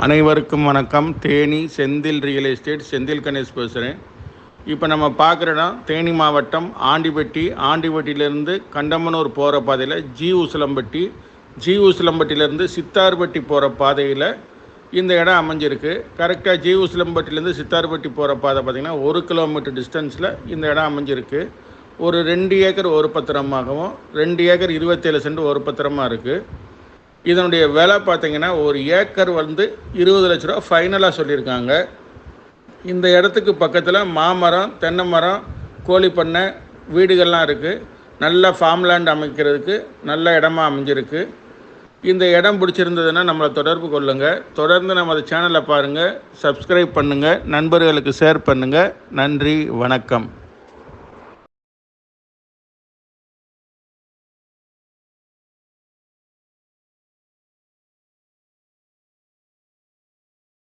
அனைவருக்கும் வணக்கம். Theni Senthil real estate Senthil Ganesh பேசுகிறேன். இப்போ நம்ம பார்க்குற இடம் தேனி மாவட்டம் ஆண்டிப்பட்டியிலேருந்து கண்டமனூர் போகிற பாதையில் ஜி உசிலம்பட்டியிலேருந்து சித்தார்பட்டி போகிற பாதையில் இந்த இடம் அமைஞ்சிருக்கு. கரெக்டாக ஜி உசிலம்பட்டியிலேருந்து சித்தார்பட்டி போகிற பாதை பார்த்திங்கன்னா 1 கிலோமீட்டர் டிஸ்டன்ஸில் இந்த இடம் அமைஞ்சிருக்கு. ஒரு 2 ஏக்கர் ஒரு பத்திரமாகவும் 2 ஏக்கர் 27 சென்ட் ஒரு பத்திரமாக இருக்குது. இதனுடைய விலை பார்த்திங்கன்னா ஒரு ஏக்கர் 20 லட்ச ரூபா ஃபைனலாக சொல்லியிருக்காங்க. இந்த இடத்துக்கு பக்கத்தில் மாமரம், தென்னை மரம், கோழி பண்ணை, வீடுகள்லாம் இருக்குது. நல்ல ஃபார்ம்லேண்ட் அமைக்கிறதுக்கு நல்ல இடமா அமைஞ்சிருக்கு. இந்த இடம் பிடிச்சிருந்ததுன்னா நம்மளை தொடர்பு கொள்ளுங்கள். தொடர்ந்து நமது சேனலை பாருங்கள், சப்ஸ்கிரைப் பண்ணுங்கள், நண்பர்களுக்கு ஷேர் பண்ணுங்கள். நன்றி, வணக்கம்.